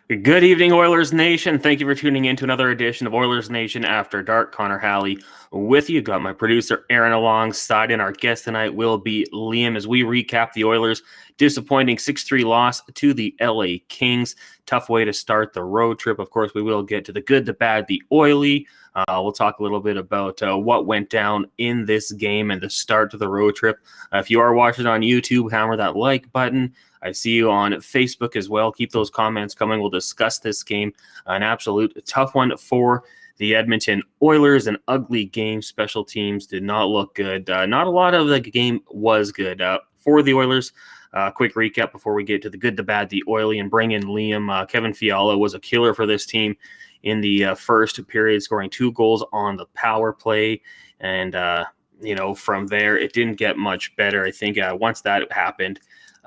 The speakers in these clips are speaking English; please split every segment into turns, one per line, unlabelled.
Good evening, Oilers Nation. Thank you for tuning in to another edition of Oilers Nation After Dark. Connor Halley with you. Got my producer Aaron alongside, and our guest tonight will be Liam as we recap the Oilers' disappointing 6-3 loss to the LA Kings. Tough way to start the road trip. Of course, we will get to the good, the bad, the oily. We'll talk a little bit about what went down in this game and the start to the road trip. If you are watching on YouTube, hammer that like button. I see you on Facebook as well. Keep those comments coming. We'll discuss this game. An absolute tough one for the Edmonton Oilers. An ugly game. Special teams did not look good. Not a lot of the game was good for the Oilers. Quick recap before we get to the good, the bad, the oily, and bring in Liam. Kevin Fiala was a killer for this team in the first period, scoring 2 goals on the power play. And, from there, it didn't get much better. I think once that happened,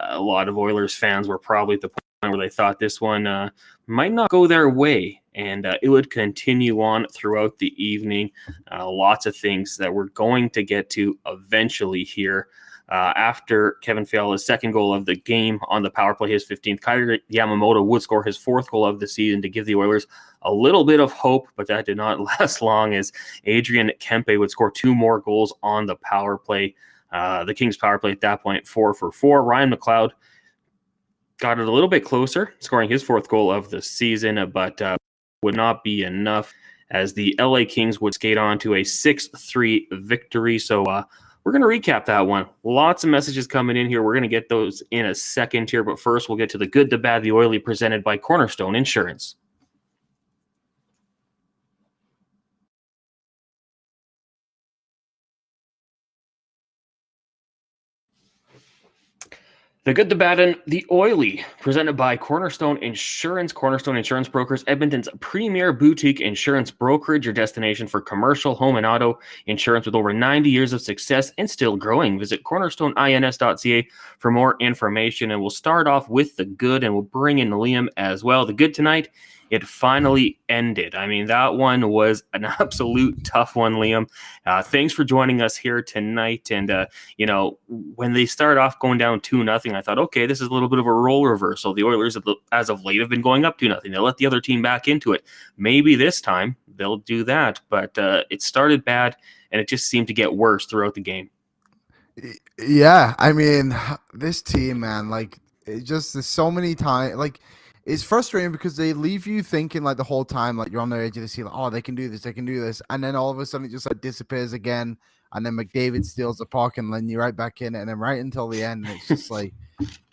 a lot of Oilers fans were probably at the point where they thought this one might not go their way, and it would continue on throughout the evening. Lots of things that we're going to get to eventually here. After Kevin Fiala's second goal of the game on the power play, his 15th, Kailer Yamamoto would score his 4th goal of the season to give the Oilers a little bit of hope, but that did not last long as Adrian Kempe would score 2 more goals on the power play. The Kings power play at that point, 4 for 4. Ryan McLeod got it a little bit closer, scoring his 4th goal of the season, but would not be enough as the LA Kings would skate on to a 6-3 victory. So we're going to recap that one. Lots of messages coming in here. We're going to get those in a second here, but first we'll get to the good, the bad, the oily, presented by Cornerstone Insurance. The good, the bad, and the oily, presented by Cornerstone Insurance. Cornerstone Insurance Brokers, Edmonton's premier boutique insurance brokerage, your destination for commercial, home, and auto insurance with over 90 years of success and still growing. Visit cornerstoneins.ca for more information. And we'll start off with the good, and we'll bring in Liam as well. The good tonight, it finally ended. I mean, that one was an absolute tough one, Liam. Thanks for joining us here tonight. And, when they start off going down 2-0, I thought, okay, this is a little bit of a role reversal. The Oilers, as of late, have been going up 2-0. They let the other team back into it. Maybe this time they'll do that. But it started bad, and it just seemed to get worse throughout the game.
Yeah, I mean, this team, man, there's so many times, it's frustrating because they leave you thinking, the whole time, you're on the edge of the seat, oh, they can do this, and then all of a sudden it just, disappears again, and then McDavid steals the puck, and then you're right back in it, and then right until the end, and it's just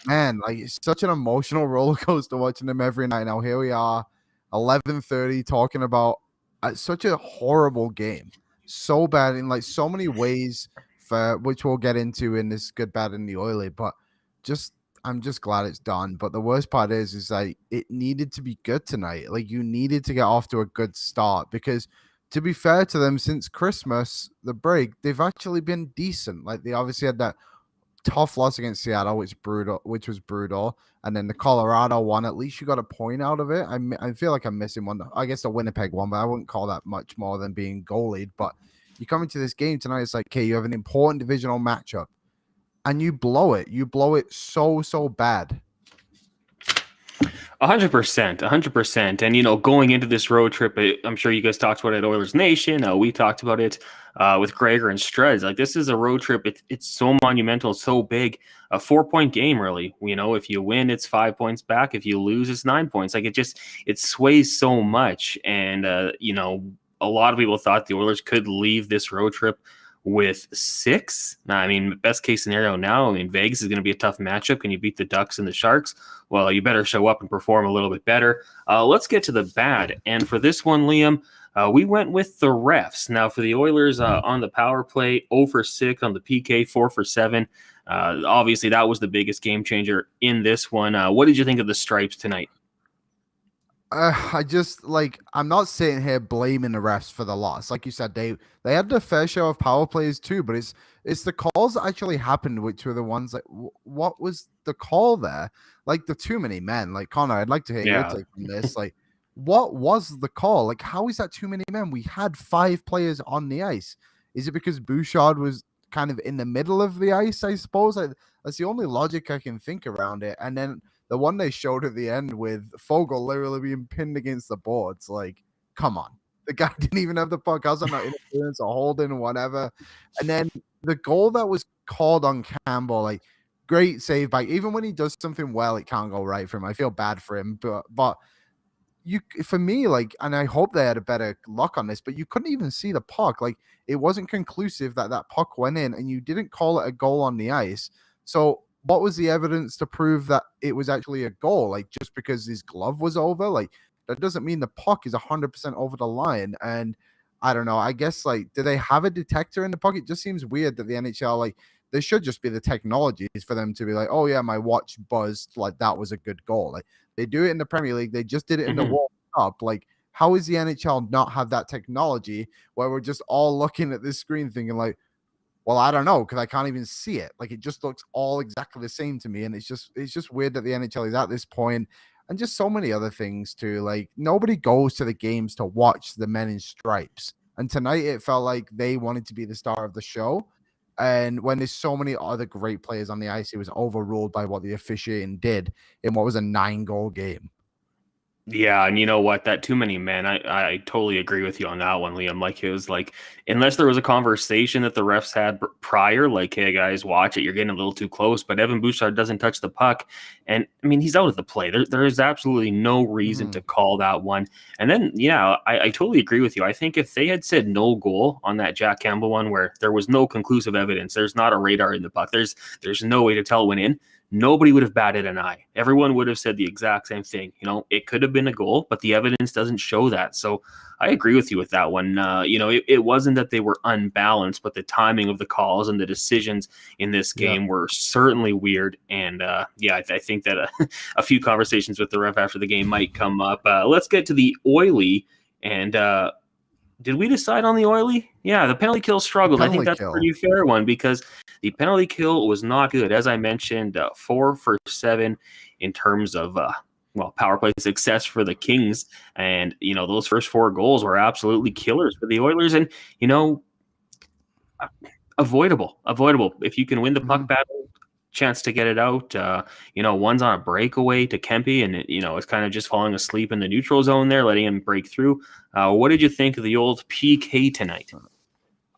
man, it's such an emotional roller coaster watching them every night. Now here we are, 11:30, talking about such a horrible game, so bad in so many ways, for which we'll get into in this good, bad, and the oily. But I'm just glad it's done. But the worst part is it needed to be good tonight. You needed to get off to a good start because, to be fair to them, since Christmas, the break, they've actually been decent. They obviously had that tough loss against Seattle, which was brutal, and then the Colorado one. At least you got a point out of it. I feel like I'm missing one. I guess the Winnipeg one, but I wouldn't call that much more than being goalied. But you come into this game tonight, it's okay, you have an important divisional matchup, and you blow it. You blow it so bad.
100%. And, going into this road trip, I'm sure you guys talked about it at Oilers Nation. We talked about it with Gregor and Struds. This is a road trip. It's so monumental, so big. A 4-point game, really. If you win, it's 5 points back. If you lose, it's 9 points. It sways so much. And, a lot of people thought the Oilers could leave this road trip with 6. I mean, best case scenario now, Vegas is going to be a tough matchup. Can you beat the Ducks and the Sharks? Well, you better show up and perform a little bit better. Let's get to the bad. And for this one, Liam, we went with the refs. Now, for the Oilers on the power play, 0 for 6 on the PK, 4 for 7. Obviously, that was the biggest game changer in this one. What did you think of the stripes tonight?
I'm not sitting here blaming the refs for the loss. Like you said, they had their fair share of power plays too, but it's the calls that actually happened, which were the ones what was the call there? The too many men. Connor, I'd like to hear your take on this. What was the call? How is that too many men? We had 5 players on the ice. Is it because Bouchard was kind of in the middle of the ice? I suppose that's the only logic I can think around it. And then the one they showed at the end with Fogel literally being pinned against the boards, like, come on. The guy didn't even have the puck. How's that not interference or holding or whatever? And then the goal that was called on Campbell, like, great save by, even when he does something well, it can't go right for him. I feel bad for him, but you, for me, like, and I hope they had a better luck on this, but you couldn't even see the puck. Like, it wasn't conclusive that puck went in, and you didn't call it a goal on the ice. So what was the evidence to prove that it was actually a goal? Like, just because his glove was over, like, that doesn't mean the puck is 100% over the line. And I don't know. I guess, like, do they have a detector in the puck? It just seems weird that the NHL, like, there should just be the technologies for them to be like, oh yeah, my watch buzzed, like that was a good goal. Like, they do it in the Premier League. They just did it in the World Cup. Like, how is the NHL not have that technology where we're just all looking at this screen thinking like, well, I don't know, because I can't even see it. Like, it just looks all exactly the same to me. And it's just weird that the NHL is at this point, and just so many other things too. Like, nobody goes to the games to watch the men in stripes. And tonight it felt like they wanted to be the star of the show. And when there's so many other great players on the ice, it was overruled by what the officiating did in what was a 9-goal game.
Yeah, and you know what? That too many men, I totally agree with you on that one, Liam. Like, it was like, unless there was a conversation that the refs had prior, like, hey guys, watch it, you're getting a little too close. But Evan Bouchard doesn't touch the puck, and I mean, he's out of the play. There is absolutely no reason to call that one. And then, yeah, I totally agree with you. I think if they had said no goal on that Jack Campbell one, where there was no conclusive evidence, there's not a radar in the puck, there's no way to tell it went in, nobody would have batted an eye. Everyone would have said the exact same thing. You know, it could have been a goal, but the evidence doesn't show that. So I agree with you with that one. You know, it wasn't that they were unbalanced, but the timing of the calls and the decisions in this game were certainly weird. And yeah, I think that a few conversations with the ref after the game might come up. Let's get to the Oily. And did we decide on the Oily? Yeah, the penalty kill struggled. I think that's a pretty fair one, because the penalty kill was not good. As I mentioned, 4 for 7 in terms of power play success for the Kings. And, you know, those first 4 goals were absolutely killers for the Oilers. And, you know, avoidable. If you can win the puck battle, chance to get it out. You know, one's on a breakaway to Kempe, and you know, it's kind of just falling asleep in the neutral zone there, letting him break through. What did you think of the old PK tonight?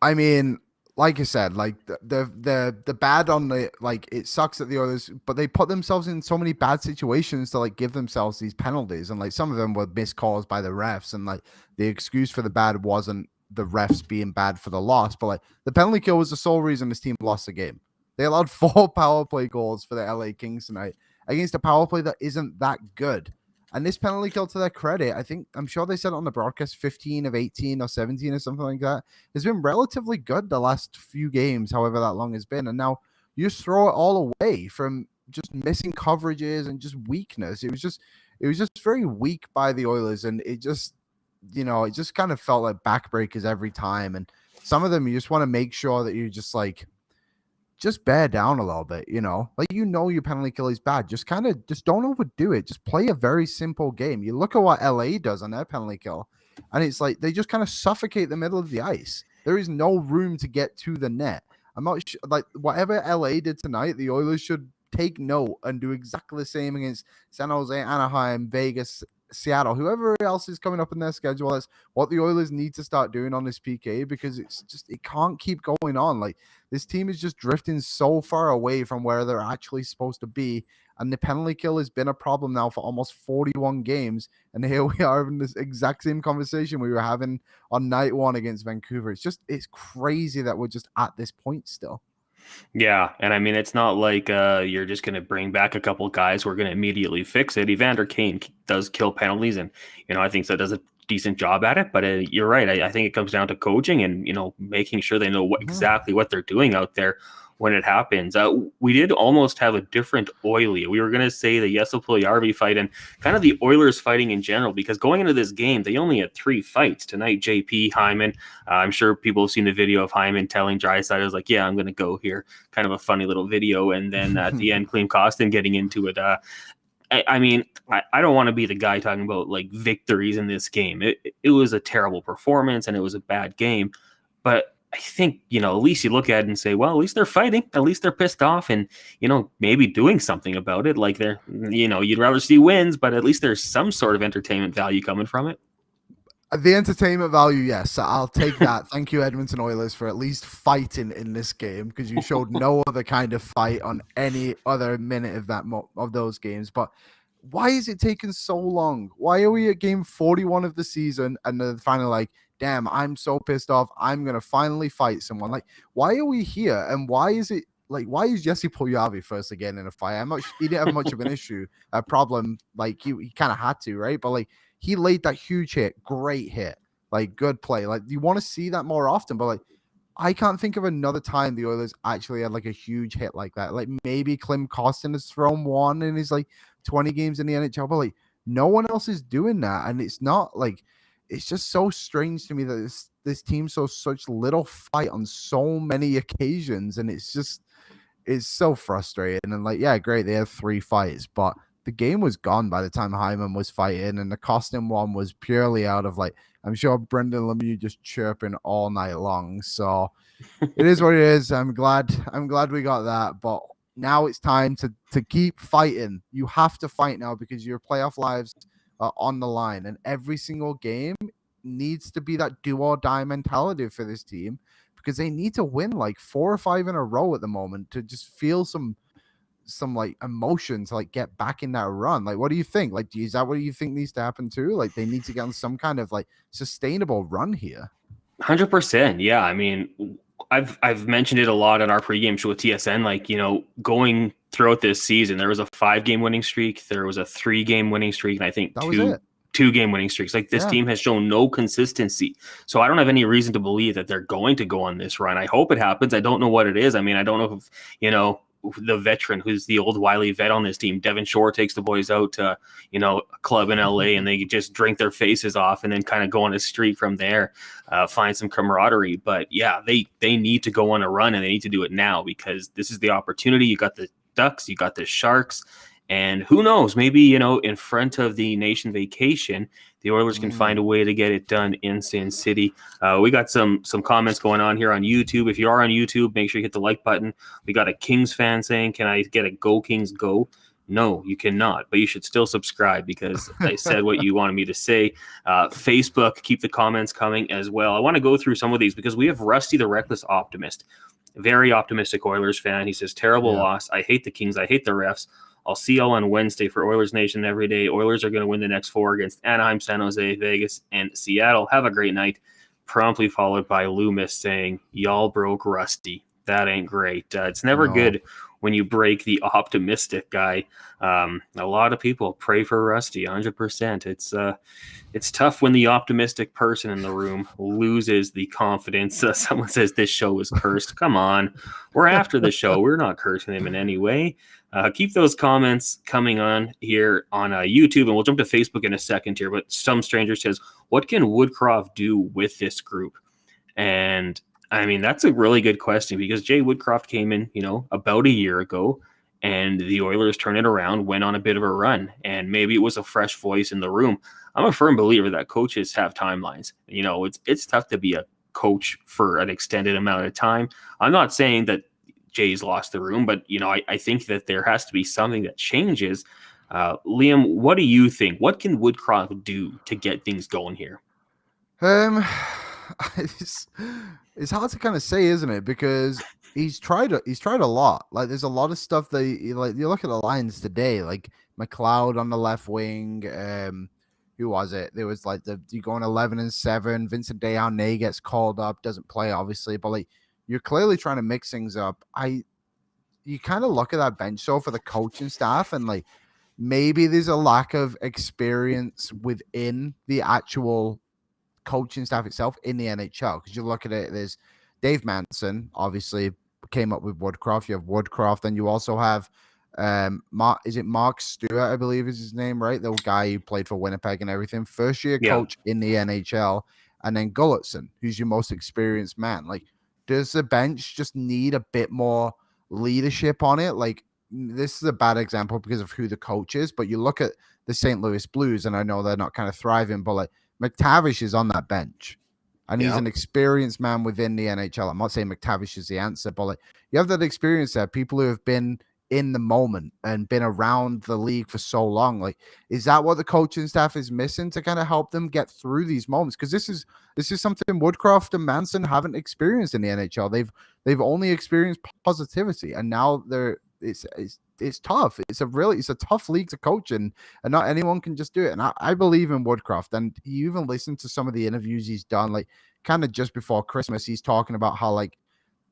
I mean, like I said, like the bad on the, like, it sucks that the Oilers, but they put themselves in so many bad situations to like give themselves these penalties, and like some of them were missed calls by the refs, and like the excuse for the bad wasn't the refs being bad for the loss, but like the penalty kill was the sole reason this team lost the game. They allowed 4 power play goals for the LA Kings tonight against a power play that isn't that good. And this penalty kill, to their credit, I'm sure they said it on the broadcast, 15 of 18 or 17 or something like that, has been relatively good the last few games, however that long has been. And now you just throw it all away from just missing coverages and just weakness. It was just very weak by the Oilers. And it just, you know, it just kind of felt like backbreakers every time. And some of them, you just want to make sure that you just bear down a little bit, you know, like, you know, your penalty kill is bad. Just don't overdo it. Just play a very simple game. You look at what LA does on their penalty kill, and it's like they just kind of suffocate the middle of the ice. There is no room to get to the net. I'm not sure, like, whatever LA did tonight, the Oilers should take note and do exactly the same against San Jose, Anaheim, Vegas, Seattle, whoever else is coming up in their schedule. That's what the Oilers need to start doing on this PK, because it can't keep going on. Like, this team is just drifting so far away from where they're actually supposed to be. And the penalty kill has been a problem now for almost 41 games. And here we are having this exact same conversation we were having on night 1 against Vancouver. It's crazy that we're just at this point still.
Yeah, and I mean, it's not like you're just going to bring back a couple guys who are going to immediately fix it. Evander Kane does kill penalties, and, you know, I think that does a decent job at it. But you're right. I think it comes down to coaching and, you know, making sure they know exactly what they're doing out there when it happens. We did almost have a different Oily. We were going to say the Yesel Puljujärvi fight and kind of the Oilers fighting in general, because going into this game, they only had 3 fights tonight. JP, Hyman, I'm sure people have seen the video of Hyman telling Draisaitl, was like, yeah, I'm going to go here. Kind of a funny little video. And then at the end, Klim Kostin getting into it. I mean, I don't want to be the guy talking about like victories in this game. It was a terrible performance and it was a bad game, but I think, at least you look at it and say, well, at least they're fighting. At least they're pissed off and, maybe doing something about it. Like you'd rather see wins, but at least there's some sort of entertainment value coming from it.
The entertainment value, yes, I'll take that. Thank you, Edmonton Oilers, for at least fighting in this game, because you showed no other kind of fight on any other minute of of those games. But why is it taking so long? Why are we at game 41 of the season and then finally like, damn, I'm so pissed off. I'm gonna finally fight someone. Like, why are we here? And why is it like, why is Jesse Puljujarvi first again in a fight? He didn't have much of an a problem. Like he kind of had to, right? But like, he laid that huge hit, great hit, like good play. Like you want to see that more often, but like I can't think of another time the Oilers actually had like a huge hit like that. Like maybe Klim Kostin has thrown one in his like 20 games in the NHL, but like no one else is doing that. And it's not like, it's just so strange to me that this team shows such little fight on so many occasions. And it's so frustrating. And like, yeah, great. They have 3 fights, but the game was gone by the time Hyman was fighting, and the Costin one was purely out of like, I'm sure Brendan Lemieux just chirping all night long. So it is what it is. I'm glad we got that, but now it's time to keep fighting. You have to fight now because your playoff lives are on the line, and every single game needs to be that do or die mentality for this team, because they need to win like 4 or 5 in a row at the moment to just feel some like emotion to like get back in that run. Like, what do you think? Like, is that what you think needs to happen too? Like, they need to get on some kind of like sustainable run here.
100%. Yeah. I mean, I've mentioned it a lot on our pregame show with TSN. Like, going throughout this season, there was a 5-game winning streak, there was a 3-game winning streak, and I think
that was it.
2-game winning streaks. Like this team has shown no consistency. So I don't have any reason to believe that they're going to go on this run. I hope it happens. I don't know what it is. I mean, I don't know if, the veteran who's the old wily vet on this team, Devin Shore, takes the boys out to, a club in LA and they just drink their faces off and then kind of go on a streak from there, find some camaraderie. But yeah, they need to go on a run, and they need to do it now because this is the opportunity. You got the Ducks, you got the Sharks, and who knows, maybe, in front of the nation vacation, the Oilers can find a way to get it done in Sin City. We got some comments going on here on YouTube. If you are on YouTube, make sure you hit the like button. We got a Kings fan saying, can I get a Go Kings Go? No, you cannot, but you should still subscribe because I said what you wanted me to say. Facebook, keep the comments coming as well. I want to go through some of these because we have Rusty the Reckless Optimist, very optimistic Oilers fan. He says, terrible loss. I hate the Kings. I hate the refs. I'll see y'all on Wednesday for Oilers Nation every day. Oilers are going to win the next 4 against Anaheim, San Jose, Vegas, and Seattle. Have a great night. Promptly followed by Loomis saying, y'all broke Rusty. That ain't great. It's never good when you break the optimistic guy. A lot of people pray for Rusty, 100%. It's tough when the optimistic person in the room loses the confidence. Someone says this show is cursed. Come on. We're after the show. We're not cursing him in any way. Keep those comments coming on here on YouTube, and we'll jump to Facebook in a second here. But some stranger says, what can Woodcroft do with this group? And I mean, that's a really good question because Jay Woodcroft came in, about a year ago, and the Oilers turned it around, went on a bit of a run, and maybe it was a fresh voice in the room. I'm a firm believer that coaches have timelines. It's tough to be a coach for an extended amount of time. I'm not saying that Jay's lost the room, but I think that there has to be something that changes. Liam, what do you think? What can Woodcroft do to get things going here?
It's hard to kind of say, isn't it? Because he's tried a lot. Like there's a lot of stuff that you look at the lines today, like McLeod on the left wing. Who was it? There was like you going 11-7. Vincent Desharnais gets called up, doesn't play obviously, but like you're clearly trying to mix things up. You kind of look at that bench show for the coaching staff, and like maybe there's a lack of experience within the actual coaching staff itself in the NHL. Because you look at it, there's Dave Manson, obviously came up with Woodcroft. You have Woodcroft, and you also have Mark Stewart, I believe is his name, right? The guy who played for Winnipeg and everything. First year coach in the NHL, and then Gulletson, who's your most experienced man. Like, does the bench just need a bit more leadership on it? Like, this is a bad example because of who the coach is, but you look at the St. Louis Blues, and I know they're not kind of thriving, but like McTavish is on that bench. and he's
Yeah.
an experienced man within the NHL. I'm not saying McTavish is the answer, but like you have that experience there, people who have been in the moment and been around the league for so long. Like, is that what the coaching staff is missing to kind of help them get through these moments? Because this is something Woodcroft and Manson haven't experienced in the NHL. They've only experienced positivity, and now it's tough. It's a tough league to coach, and not anyone can just do it. And I believe in Woodcroft. And you even listen to some of the interviews he's done, like kind of just before Christmas, he's talking about how like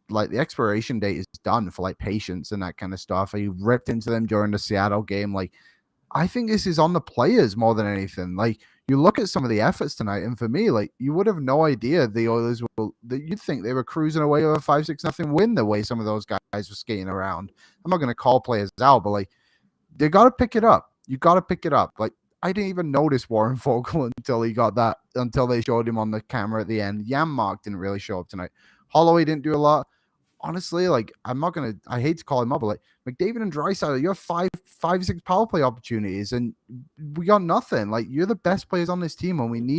the expiration date is done for like patience and that kind of stuff. He ripped into them during the Seattle game. Like, I think this is on the players more than anything. Like, you look at some of the efforts tonight, and for me, like, you would have no idea the Oilers will. That you'd think they were cruising away with a 5-6-0 win. The way some of those guys were skating around. I'm not going to call players out, but like, they got to pick it up. You got to pick it up. Like, I didn't even notice Warren Fogle until they showed him on the camera at the end. Janmark didn't really show up tonight. Holloway didn't do a lot. Honestly, like, I hate to call him up, but like McDavid and Draisaitl, you have five, 6 power play opportunities, and we got nothing. Like, you're the best players on this team, and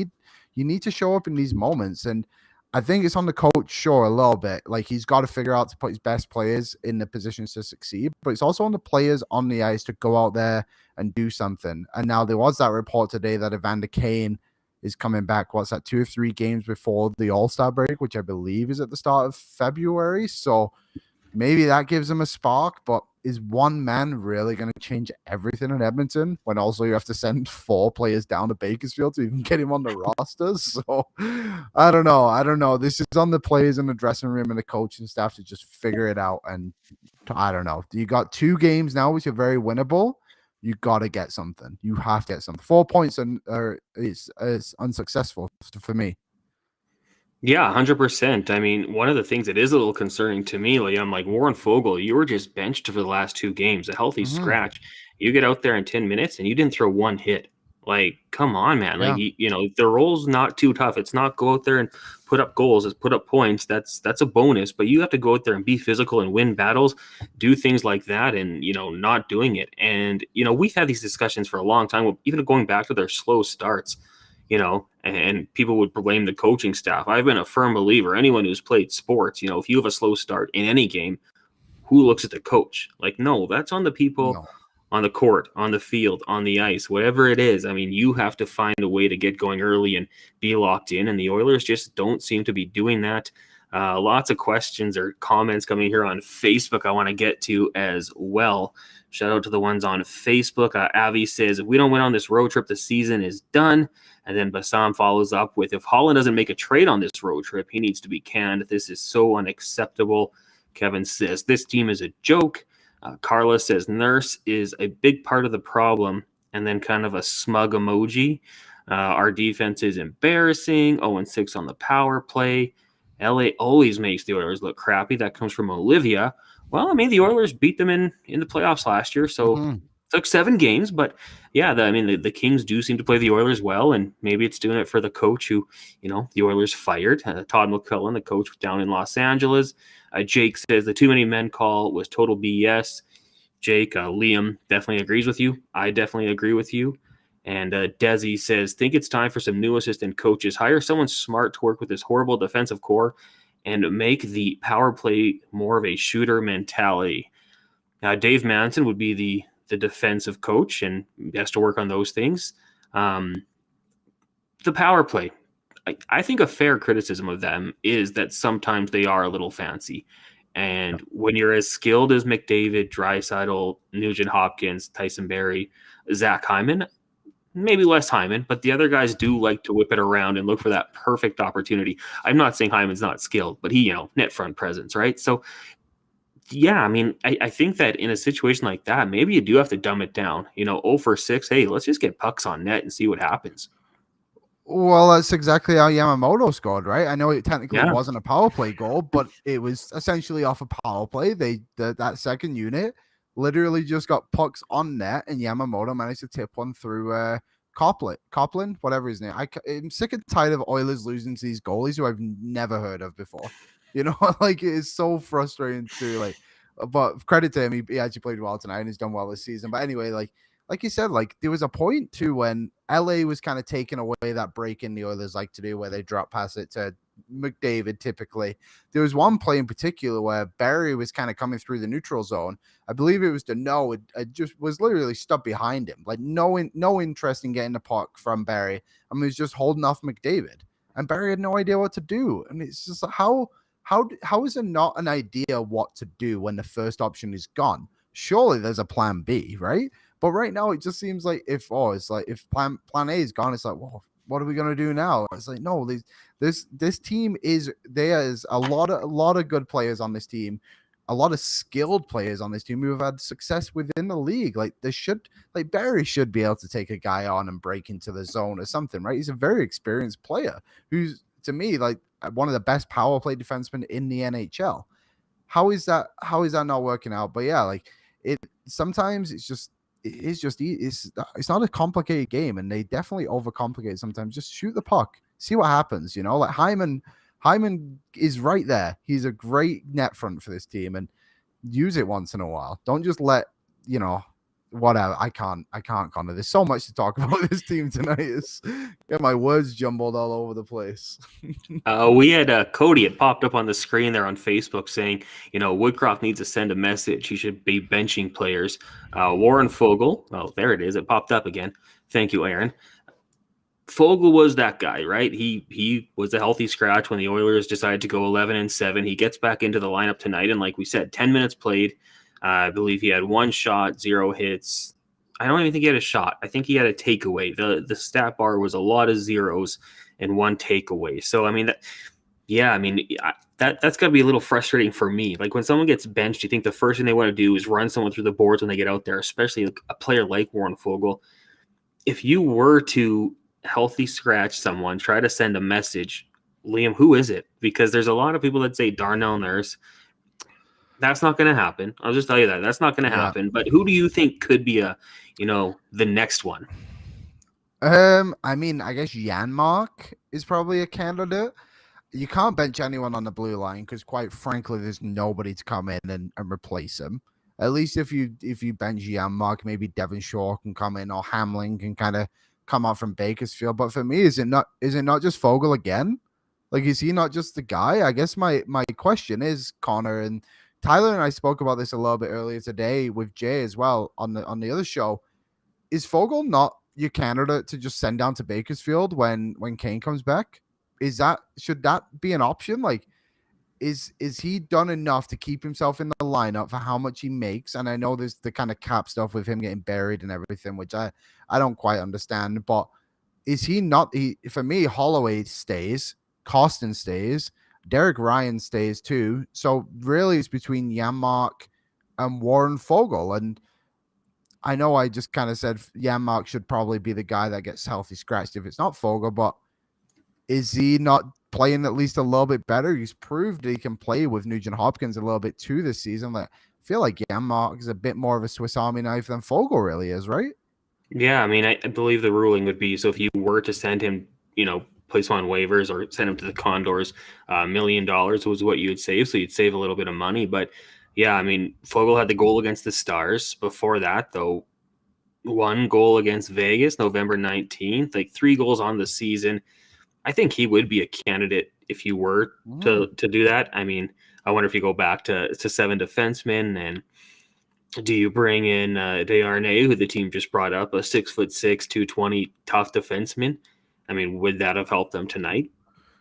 you need to show up in these moments. And I think it's on the coach, sure, a little bit. Like, he's got to figure out to put his best players in the positions to succeed, but it's also on the players on the ice to go out there and do something. And now there was that report today that Evander Kane is coming back. What's that, 2 or 3 games before the All-Star break, which I believe is at the start of February. So maybe that gives him a spark, but is one man really going to change everything in Edmonton when also you have to send 4 players down to Bakersfield to even get him on the roster? So I don't know. This is on the players in the dressing room and the coaching staff to just figure it out. And I don't know. You got 2 games now, which are very winnable. You got to get something. You have to get something. 4 points is unsuccessful for me.
Yeah, 100%. I mean, one of the things that is a little concerning to me, Liam, like Warren Fogle, you were just benched for the last 2 games, a healthy scratch. You get out there in 10 minutes and you didn't throw 1 hit. Like, come on, man.
Yeah.
Like, the role's not too tough. It's not go out there and put up goals. It's put up points. That's a bonus. But you have to go out there and be physical and win battles, do things like that, and, not doing it. And, we've had these discussions for a long time, even going back to their slow starts. And people would blame the coaching staff. I've been a firm believer, anyone who's played sports, if you have a slow start in any game, who looks at the coach? Like, no, that's on the people on the court, on the field, on the ice, whatever it is. I mean, you have to find a way to get going early and be locked in. And the Oilers just don't seem to be doing that. Lots of questions or comments coming here on Facebook I want to get to as well. Shout out to the ones on Facebook. Avi says, if we don't win on this road trip, the season is done. And then Bassam follows up with, if Holland doesn't make a trade on this road trip, he needs to be canned. This is so unacceptable. Kevin says, this team is a joke. Carla says, Nurse is a big part of the problem. And then kind of a smug emoji. Our defense is embarrassing. 0-6 on the power play. LA always makes the Oilers look crappy. That comes from Olivia. Well, I mean, the Oilers beat them in the playoffs last year, so took 7 games. But yeah, the Kings do seem to play the Oilers well, and maybe it's doing it for the coach who, the Oilers fired. Todd McCullough, the coach down in Los Angeles. Jake says the too many men call was total BS. Jake, Liam definitely agrees with you. I definitely agree with you. And Desi says, think it's time for some new assistant coaches. Hire someone smart to work with this horrible defensive core and make the power play more of a shooter mentality. Dave Manson would be the defensive coach and has to work on those things. The power play, I think a fair criticism of them is that sometimes they are a little fancy. And when you're as skilled as McDavid, Draisaitl, Nugent Hopkins, Tyson Barrie, Zach Hyman, maybe less Hyman, but the other guys do like to whip it around and look for that perfect opportunity. I'm not saying Hyman's not skilled, but he, net front presence, right? So, yeah, I mean, I think that in a situation like that, maybe you do have to dumb it down. 0 for 6, hey, let's just get pucks on net and see what happens.
Well, that's exactly how Yamamoto scored, right? I know it technically wasn't a power play goal, but it was essentially off a power play. That second unit literally just got pucks on net, and Yamamoto managed to tip one through Coplin, whatever his name. I'm sick and tired of Oilers losing to these goalies who I've never heard of before. Like, it's so frustrating too. But credit to him, he actually played well tonight and he's done well this season. But anyway, like you said, there was a point too when LA was kind of taking away that break in the Oilers like to do, where they drop pass it to McDavid typically. There was one play in particular where Barry was kind of coming through the neutral zone. I believe it was Deneau. It just was literally stuck behind him. Like no interest in getting the puck from Barry. I mean, he was just holding off McDavid. And Barry had no idea what to do. And it's just like, how is it not an idea what to do when the first option is gone? Surely there's a plan B, right? But right now it just seems like if plan A is gone, it's like, well, what are we gonna do now? It's like, no, this team there's a lot of good players on this team, a lot of skilled players on this team who have had success within the league. Like Barry should be able to take a guy on and break into the zone or something, right? He's a very experienced player who's, to me, like one of the best power play defensemen in the NHL. How is that not working out? But yeah, like it sometimes it's not a complicated game, and they definitely overcomplicate it sometimes. Just shoot the puck, see what happens. Like Hyman is right there. He's a great net front for this team, and use it once in a while. Don't just let whatever. I can't, Connor. There's so much to talk about this team tonight. It's get my words jumbled all over the place.
We had Cody. It popped up on the screen there on Facebook saying, Woodcroft needs to send a message. He should be benching players. Warren Fogle. Oh, there it is. It popped up again. Thank you, Aaron. Fogle was that guy, right? He was a healthy scratch when the Oilers decided to go 11-7. He gets back into the lineup tonight, and like we said, 10 minutes played. I believe he had 1 shot, 0 hits. I don't even think he had a shot. I think he had a takeaway. The stat bar was a lot of zeros and 1 takeaway. So I mean that's got to be a little frustrating for me. Like when someone gets benched, you think the first thing they want to do is run someone through the boards when they get out there, especially a player like Warren Fogle. If you were to healthy scratch someone, try to send a message, Liam, who is it? Because there's a lot of people that say Darnell Nurse. That's not going to happen. I'll just tell you that. That's not going to happen. But who do you think could be the next one?
I mean, I guess Janmark is probably a candidate. You can't bench anyone on the blue line because, quite frankly, there's nobody to come in and replace him. At least if you bench Janmark, maybe Devon Shaw can come in, or Hamlin can kind of come out from Bakersfield. But for me, is it not just Fogle again? Like, is he not just the guy? I guess my question is, Connor, and Tyler and I spoke about this a little bit earlier today with Jay as well on the other show. Is Fogle not your candidate to just send down to Bakersfield when Kane comes back? Should that be an option? Like, is he done enough to keep himself in the lineup for how much he makes? And I know there's the kind of cap stuff with him getting buried and everything, which I don't quite understand. But is he not? For me, Holloway stays, Costin stays, Derek Ryan stays too. So really, it's between Janmark and Warren Fogle. And I know I just kind of said Janmark should probably be the guy that gets healthy scratched if it's not Fogle, but is he not playing at least a little bit better? He's proved that he can play with Nugent Hopkins a little bit too this season. Like, I feel like Janmark is a bit more of a Swiss Army knife than Fogle really is, right?
Yeah, I mean, I believe the ruling would be, so if you were to send him, place him on waivers or send him to the Condors, $1 million was what you would save. So you'd save a little bit of money. But yeah, I mean, Fogle had the goal against the Stars. Before that, though, 1 goal against Vegas, November 19th, like 3 goals on the season. I think he would be a candidate if you were to do that. I mean, I wonder if you go back to 7 defensemen, and do you bring in Desharnais, who the team just brought up, a 6'6", 220 tough defenseman? I mean, would that have helped them tonight?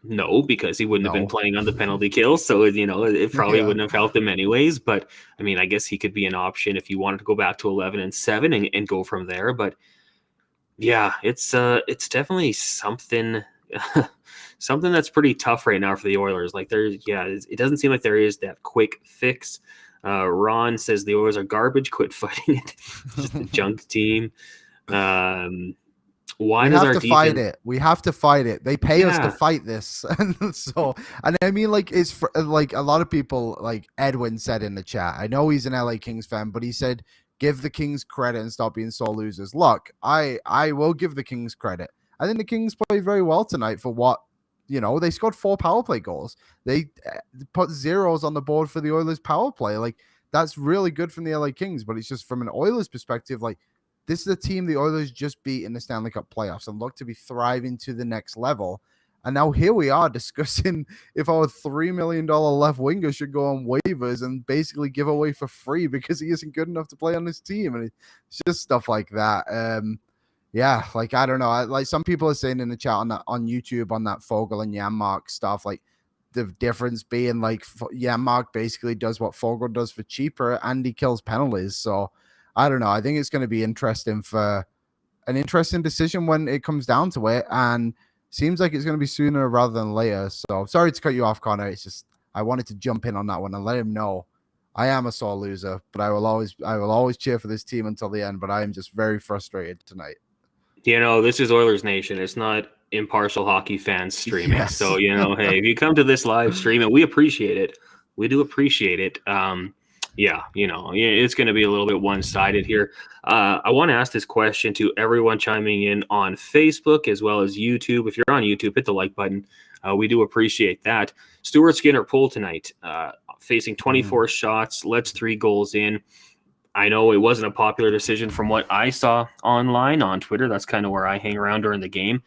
No, because he wouldn't have been playing on the penalty kill. So, it probably wouldn't have helped him anyways. But I mean, I guess he could be an option if you wanted to go back to 11-7 and go from there. But yeah, it's definitely something that's pretty tough right now for the Oilers. Like it doesn't seem like there is that quick fix. Ron says the Oilers are garbage. Quit fighting it. Just a junk team. Why does our defense
fight it? We have to fight it. They pay us to fight this. And I mean, like, it's for, like, a lot of people, like Edwin said in the chat, I know he's an LA Kings fan, but he said, give the Kings credit and stop being sore losers. Look, I will give the Kings credit. I think the Kings played very well tonight for what, they scored 4 power play goals. They put zeros on the board for the Oilers power play. Like, that's really good from the LA Kings, but it's just from an Oilers perspective, like, this is a team the Oilers just beat in the Stanley Cup playoffs and look to be thriving to the next level. And now here we are discussing if our $3 million left winger should go on waivers and basically give away for free because he isn't good enough to play on this team. And it's just stuff like that. Yeah, like, I don't know. Like, some people are saying in the chat on YouTube on that Fogel and Janmark stuff, like, the difference being like Janmark basically does what Fogel does for cheaper and he kills penalties. So I don't know. I think it's going to be interesting for an interesting decision when it comes down to it, and seems like it's going to be sooner rather than later. So sorry to cut you off, Connor. It's just I wanted to jump in on that one and let him know I am a sore loser, but I will always cheer for this team until the end. But I am just very frustrated tonight.
This is Oilers Nation. It's not impartial hockey fans streaming.
Yes.
So, hey, if you come to this live stream, and we appreciate it, we do appreciate it. It's going to be a little bit one-sided here. I want to ask this question to everyone chiming in on Facebook as well as YouTube. If you're on YouTube, hit the like button. We do appreciate that. Stuart Skinner pulled tonight, facing 24 shots, lets 3 goals in. I know it wasn't a popular decision from what I saw online on Twitter. That's kind of where I hang around during the game.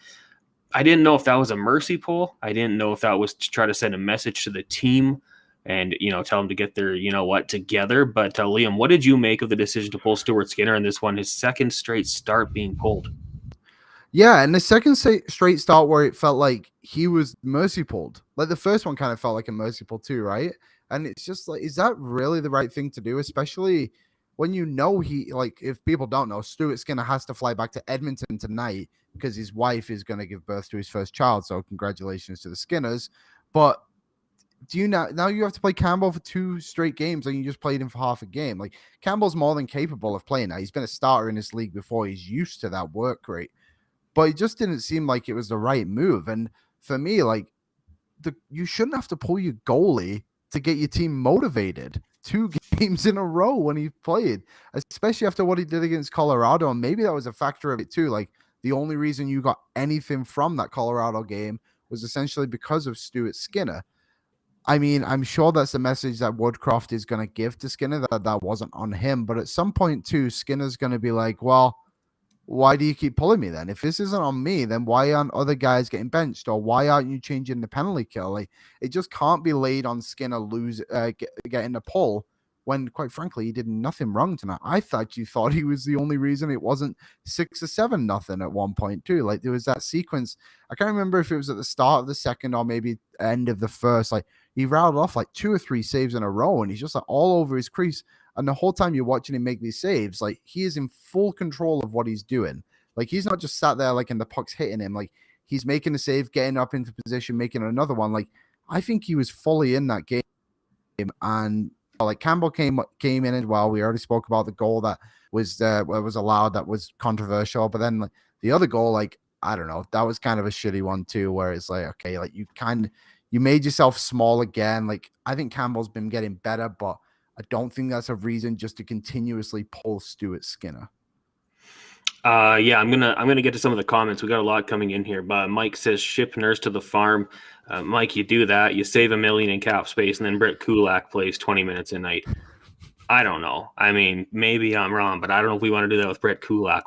I didn't know if that was a mercy pull. I didn't know if that was to try to send a message to the team and, tell them to get their, together. But Liam, what did you make of the decision to pull Stuart Skinner in this one, his second straight start being pulled?
Yeah, and the second straight start where it felt like he was mercy pulled. Like the first one kind of felt like a mercy pull too, right? And it's just like, is that really the right thing to do? Especially when if people don't know, Stuart Skinner has to fly back to Edmonton tonight because his wife is going to give birth to his first child. So congratulations to the Skinners. But do you now you have to play Campbell for 2 straight games and you just played him for half a game? Like, Campbell's more than capable of playing that. He's been a starter in this league before. He's used to that work rate. But it just didn't seem like it was the right move. And for me, like, you shouldn't have to pull your goalie to get your team motivated 2 games in a row when he played, especially after what he did against Colorado. And maybe that was a factor of it too. Like, the only reason you got anything from that Colorado game was essentially because of Stuart Skinner. I mean, I'm sure that's the message that Woodcroft is going to give to Skinner, that wasn't on him. But at some point too, Skinner's going to be like, well, why do you keep pulling me then? If this isn't on me, then why aren't other guys getting benched? Or why aren't you changing the penalty kill? Like, it just can't be laid on Skinner getting the pull when, quite frankly, he did nothing wrong tonight. I thought you thought he was the only reason it wasn't 6 or 7-0 at one point too. Like, there was that sequence. I can't remember if it was at the start of the second or maybe end of the first. Like, he rattled off like 2 or 3 saves in a row, and he's just like all over his crease. And the whole time you're watching him make these saves, like, he is in full control of what he's doing. Like, he's not just sat there like and the puck's hitting him. Like, he's making a save, getting up into position, making another one. Like, I think he was fully in that game. And like, Campbell came in as well. We already spoke about the goal that was allowed, that was controversial. But then, like, the other goal, like, I don't know, that was kind of a shitty one too, where it's like, okay, like, you made yourself small again. Like, I think Campbell's been getting better, but I don't think that's a reason just to continuously pull Stuart Skinner.
I'm gonna get to some of the comments. We got a lot coming in here. But Mike says, ship Nurse to the farm. Mike, you do that, you save $1 million in cap space, and then Brett Kulak plays 20 minutes a night. I don't know. I mean, maybe I'm wrong, but I don't know if we want to do that with Brett Kulak.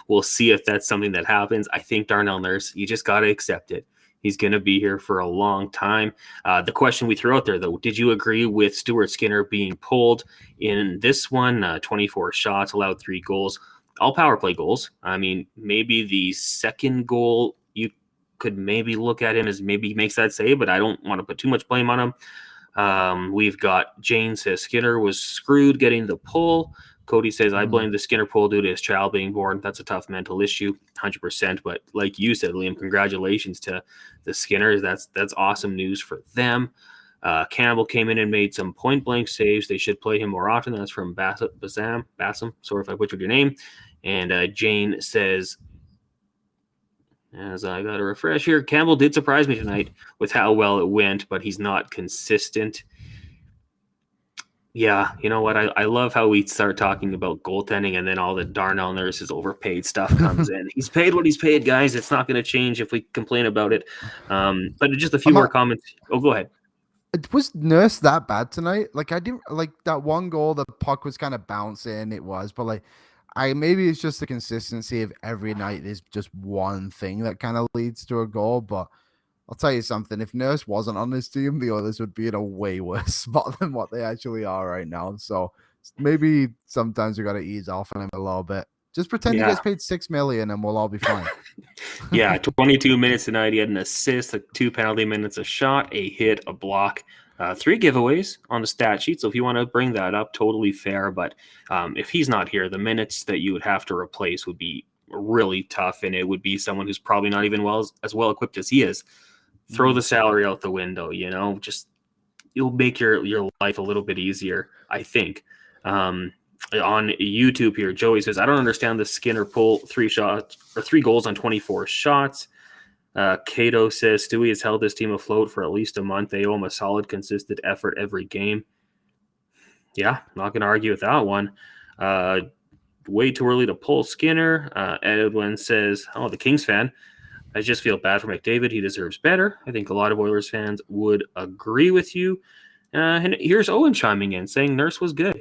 We'll see if that's something that happens. I think Darnell Nurse, you just got to accept it. He's going to be here for a long time. The question we threw out there, though, did you agree with Stuart Skinner being pulled in this one? 24 shots, allowed 3 goals, all power play goals. I mean, maybe the second goal, you could maybe look at him as maybe he makes that save, but I don't want to put too much blame on him. We've got Jane says Skinner was screwed getting the pull. Cody says, I blame the Skinner pull due to his child being born. That's a tough mental issue, 100%. But like you said, Liam, congratulations to the Skinners. That's awesome news for them. Campbell came in and made some point-blank saves. They should play him more often. That's from Bassam. Sorry if I butchered your name. And Jane says, as I got to refresh here, Campbell did surprise me tonight with how well it went, but he's not consistent. Yeah, you know what? I love how we start talking about goaltending and then all the Darnell Nurse's overpaid stuff comes in. He's paid what he's paid, guys. It's not going to change if we complain about it. But just a few more comments. Oh, go ahead.
Was Nurse that bad tonight? Like, I didn't like that one goal. The puck was kind of bouncing. It was, but like, maybe it's just the consistency of every night is just one thing that kind of leads to a goal. But I'll tell you something. If Nurse wasn't on this team, the Oilers would be in a way worse spot than what they actually are right now. So maybe sometimes we got to ease off on him a little bit. Just pretend he
Yeah.
gets paid $6 million, and we'll all be fine.
Yeah, 22 minutes tonight. He had an assist, 2 penalty minutes, a shot, a hit, a block, 3 giveaways on the stat sheet. So if you want to bring that up, totally fair. But if he's not here, the minutes that you would have to replace would be really tough, and it would be someone who's probably not even as well equipped as he is. Throw the salary out the window, just you'll make your life a little bit easier, I think. On YouTube here, Joey says, I don't understand the Skinner pull 3 goals on 24 shots. Cato says, Stewie has held this team afloat for at least a month. They owe him a solid, consistent effort every game. Yeah, not going to argue with that one. Way too early to pull Skinner. Edwin says, the Kings fan. I just feel bad for McDavid. He deserves better. I think a lot of Oilers fans would agree with you. And here's Owen chiming in saying Nurse was good,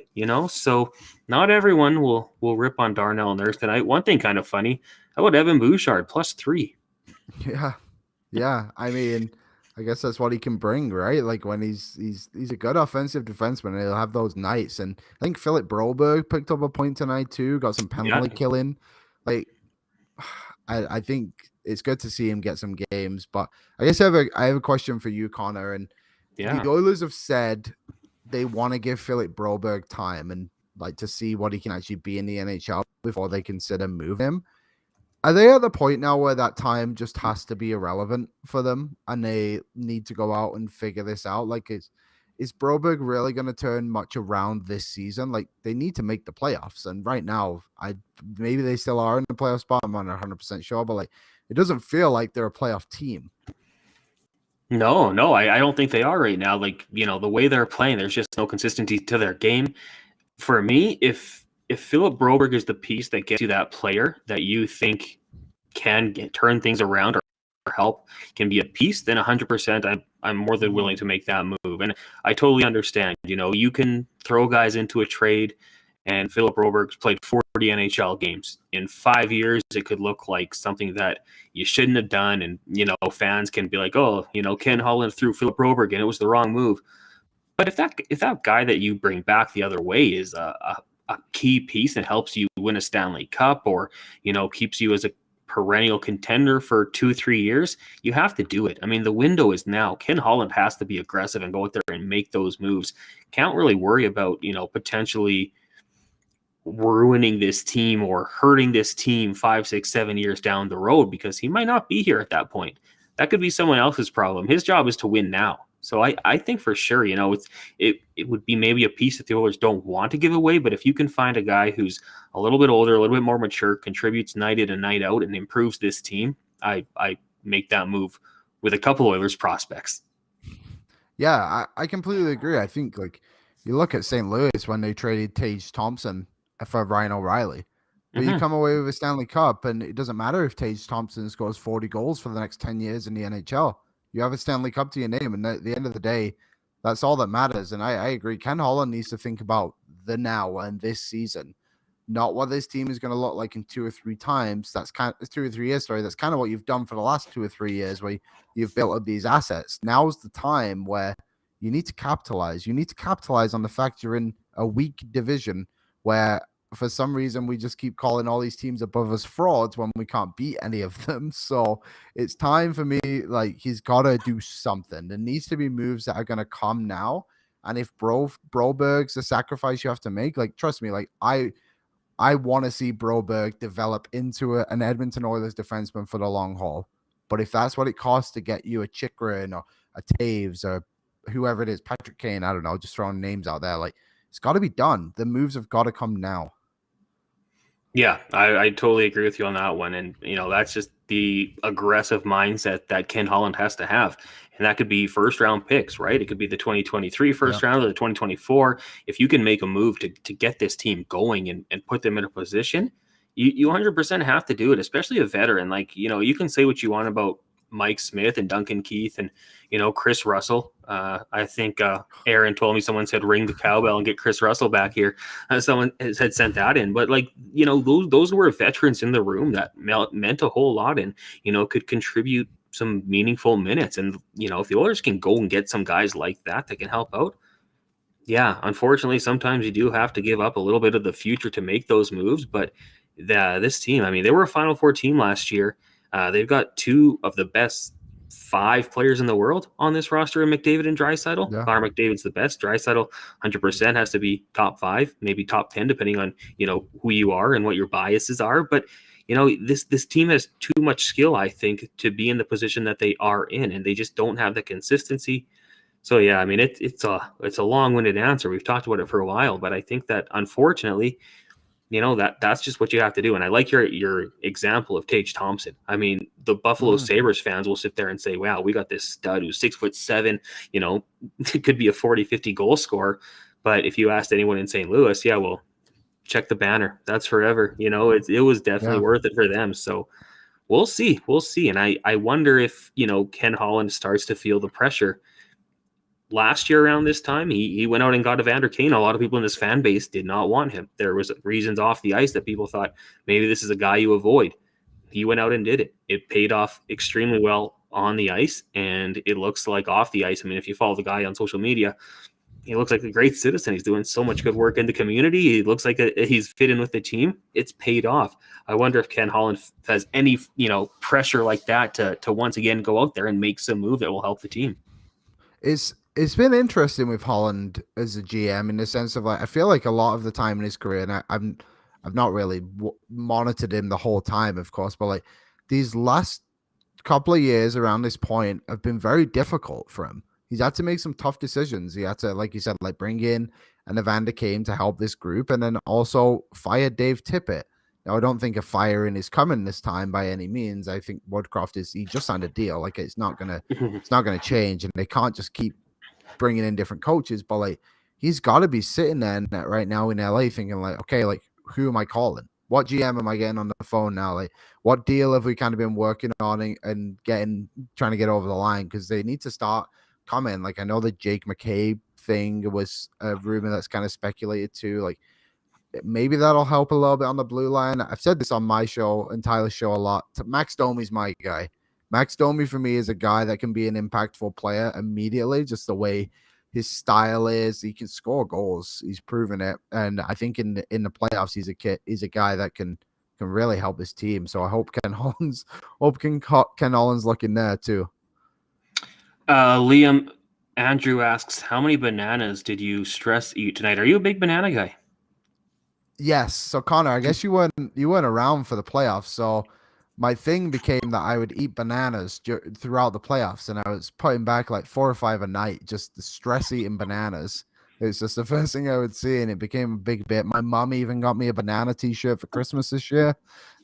so not everyone will rip on Darnell Nurse tonight. One thing kind of funny, how about Evan Bouchard +3?
Yeah. I mean, I guess that's what he can bring, right? Like when he's a good offensive defenseman, he'll have those nights. And I think Philip Broberg picked up a point tonight too, got some penalty killing. Like I think it's good to see him get some games. But I guess I have a question for you, Connor. And the Oilers have said they want to give Philip Broberg time and like to see what he can actually be in the NHL before they consider moving him. Are they at the point now where that time just has to be irrelevant for them and they need to go out and figure this out? Like, is Broberg really going to turn much around this season? Like, they need to make the playoffs. And right now, maybe they still are in the playoff spot. I'm not 100% sure, but like, it doesn't feel like they're a playoff team.
No, I don't think they are right now. Like, the way they're playing, there's just no consistency to their game. For me, if Philip Broberg is the piece that gets you that player that you think can turn things around or help, can be a piece, then 100% I'm more than willing to make that move. And I totally understand. You can throw guys into a trade, and Philip Broberg's played 40 NHL games. In 5 years, it could look like something that you shouldn't have done. And, fans can be like, Ken Holland threw Philip Broberg and it was the wrong move. But if that guy that you bring back the other way is a key piece that helps you win a Stanley Cup or, keeps you as a perennial contender for 2-3 years, you have to do it. I mean, the window is now. Ken Holland has to be aggressive and go out there and make those moves. Can't really worry about, potentially ruining this team or hurting this team 5, 6, 7 years down the road because he might not be here at that point. That could be someone else's problem. His job is to win now. So I think for sure, it would be maybe a piece that the Oilers don't want to give away, but if you can find a guy who's a little bit older, a little bit more mature, contributes night in and night out, and improves this team, I make that move with a couple Oilers prospects.
Yeah, I completely agree. I think like you look at St. Louis when they traded Tage Thompson for Ryan O'Reilly. But you come away with a Stanley Cup, and it doesn't matter if Tage Thompson scores 40 goals for the next 10 years in the NHL. You have a Stanley Cup to your name, and at the end of the day, that's all that matters. And I agree. Ken Holland needs to think about the now and this season, not what this team is going to look like in 2 or 3 times. That's kind of 2 or 3 years. Sorry, that's kind of what you've done for the last 2 or 3 years, where you've built up these assets. Now's the time where you need to capitalize. You need to capitalize on the fact you're in a weak division where, for some reason, we just keep calling all these teams above us frauds when we can't beat any of them. So it's time for me. Like, he's got to do something. There needs to be moves that are going to come now. And if Broberg's the sacrifice you have to make, like, trust me, like, I want to see Broberg develop into an Edmonton Oilers defenseman for the long haul. But if that's what it costs to get you a Chikrin or a Taves or whoever it is, Patrick Kane, I don't know, just throwing names out there, like, it's got to be done. The moves have got to come now.
Yeah, I totally agree with you on that one. And, that's just the aggressive mindset that Ken Holland has to have. And that could be first round picks, right? It could be the 2023 first round or the 2024. If you can make a move to get this team going and put them in a position, you 100% have to do it, especially a veteran. Like, you can say what you want about Mike Smith and Duncan Keith and, Chris Russell. I think Aaron told me someone said ring the cowbell and get Chris Russell back here. Someone had sent that in. But, like, those were veterans in the room that meant a whole lot and, could contribute some meaningful minutes. And, if the Oilers can go and get some guys like that can help out, yeah, unfortunately, sometimes you do have to give up a little bit of the future to make those moves. But this team, I mean, they were a Final Four team last year. They've got two of the best 5 players in the world on this roster in McDavid and Draisaitl.
Yeah.
Connor McDavid's the best. Draisaitl, 100% has to be top 5, maybe top 10, depending on, who you are and what your biases are. But, this team has too much skill, I think, to be in the position that they are in, and they just don't have the consistency. So yeah, I mean it's a long-winded answer. We've talked about it for a while, but I think that unfortunately, that's just what you have to do. And I like your example of Tage Thompson. I mean, the Buffalo Sabres fans will sit there and say, wow, we got this stud who's 6'7", it could be a 40, 50 goal scorer. But if you asked anyone in St. Louis, yeah, well, check the banner. That's forever. It was definitely worth it for them. So we'll see. And I wonder if, Ken Holland starts to feel the pressure. Last year around this time, he went out and got Evander Kane. A lot of people in this fan base did not want him. There was reasons off the ice that people thought maybe this is a guy you avoid. He went out and did it. It paid off extremely well on the ice, and it looks like off the ice. I mean, if you follow the guy on social media, he looks like a great citizen. He's doing so much good work in the community. He looks like he's fit in with the team. It's paid off. I wonder if Ken Holland has any pressure like that to once again go out there and make some move that will help the team.
It's been interesting with Holland as a GM in the sense of, like, I feel like a lot of the time in his career, and I've not really monitored him the whole time, of course, but like these last couple of years around this point have been very difficult for him. He's had to make some tough decisions. He had to, like you said, like bring in an Evander Kane to help this group, and then also fire Dave Tippett. Now, I don't think a firing is coming this time by any means. I think Woodcroft he just signed a deal. Like it's not gonna change, and they can't just keep bringing in different coaches. But like he's got to be sitting there right now in LA thinking like, okay, like who am I calling? What GM am I getting on the phone now? Like what deal have we kind of been working on and trying to get over the line? Because they need to start coming. Like I know the Jake McCabe thing was a rumor that's kind of speculated too. Like maybe that'll help a little bit on the blue line. I've said this on my show and Tyler's show a lot. Max Domi's my guy. Max Domi for me is a guy that can be an impactful player immediately, just the way his style is. He can score goals. He's proven it. And I think in the playoffs, he's a guy that can really help this team. So I hope Ken Holland's looking there too.
Liam, Andrew asks, how many bananas did you stress eat tonight? Are you a big banana guy?
Yes. So Connor, I guess you weren't around for the playoffs. So my thing became that I would eat bananas throughout the playoffs, and I was putting back like 4 or 5 a night, just the stress eating bananas. It was just the first thing I would see, and it became a big bit. My mom even got me a banana t-shirt for Christmas this year,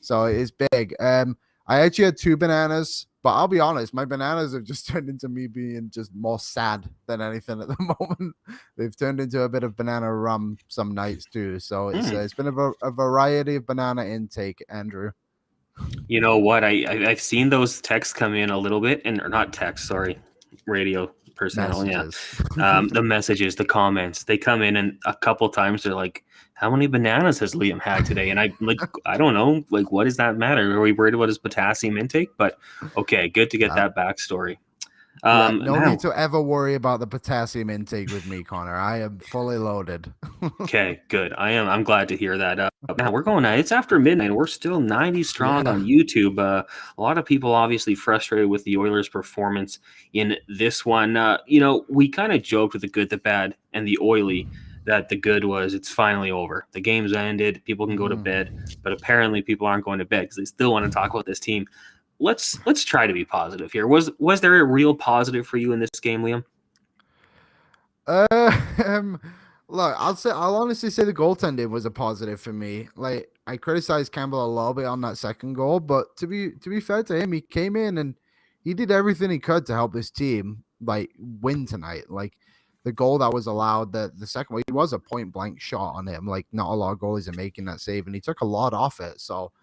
so it's big. I actually had 2 bananas, but I'll be honest, my bananas have just turned into me being just more sad than anything at the moment. They've turned into a bit of banana rum some nights too, so it's been a variety of banana intake, Andrew.
You know what? I've seen those texts come in a little bit, or not texts, sorry, radio personnel. Messages. Yeah, the messages, the comments, they come in, and a couple times they're like, "How many bananas has Liam had today?" And I don't know, like, what does that matter? Are we worried about his potassium intake? But okay, good to get that backstory.
No need to ever worry about the potassium intake with me, Connor. I am fully loaded.
Okay, good. I'm glad to hear that. Now we're going. It's after midnight. We're still 90 strong on YouTube. A lot of people obviously frustrated with the Oilers' performance in this one. We kind of joked with the good, the bad, and the oily. That the good was it's finally over. The game's ended. People can go to bed. But apparently, people aren't going to bed because they still want to talk about this team. Let's try to be positive here. Was there a real positive for you in this game, Liam?
Look, I'll honestly say the goaltending was a positive for me. Like I criticized Campbell a little bit on that second goal, but to be fair to him, he came in and he did everything he could to help his team like win tonight. Like the goal that was allowed, the second one, it was a point blank shot on him. Like not a lot of goalies are making that save, and he took a lot off it. So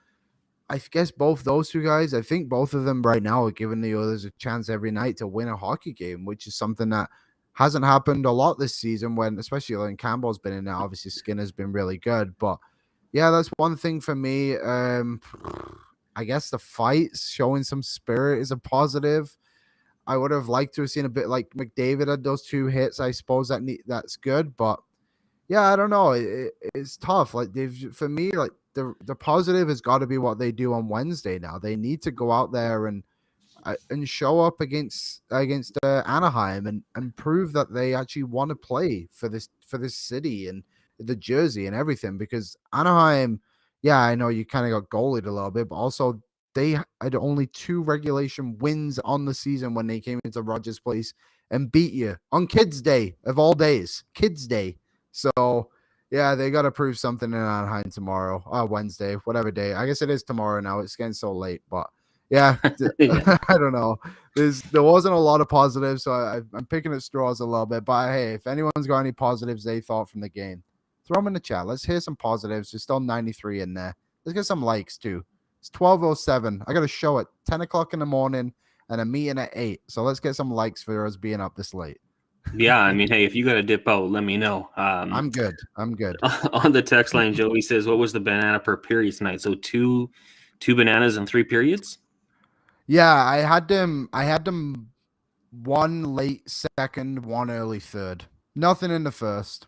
I guess both those 2 guys, I think both of them right now are giving the Oilers a chance every night to win a hockey game, which is something that hasn't happened a lot this season especially when Campbell's been in there. Obviously, Skinner's been really good. But, yeah, that's one thing for me. I guess the fights showing some spirit is a positive. I would have liked to have seen a bit like McDavid had those 2 hits. I suppose that's good, but yeah, I don't know. It's tough. Like for me, like the positive has got to be what they do on Wednesday. Now they need to go out there and show up against Anaheim and prove that they actually want to play for this city and the jersey and everything. Because Anaheim, yeah, I know you kind of got goalied a little bit, but also they had only 2 regulation wins on the season when they came into Rogers Place and beat you on Kids Day of all days, Kids Day. So yeah, they got to prove something in Anaheim tomorrow, Wednesday, whatever day. I guess it is tomorrow now. It's getting so late, but yeah,
Yeah.
I don't know. There wasn't a lot of positives, so I'm picking at straws a little bit. But hey, if anyone's got any positives they thought from the game, throw them in the chat. Let's hear some positives. There's still 93 in there. Let's get some likes too. It's 12:07. I got a show at 10 o'clock in the morning and a meeting at 8. So let's get some likes for us being up this late.
Yeah, I mean, hey, if you got to dip out, let me know.
I'm good.
On the text line, Joey says, "What was the banana per period tonight?" So two bananas in 3 periods.
Yeah, I had them 1 late second, 1 early third. Nothing in the first.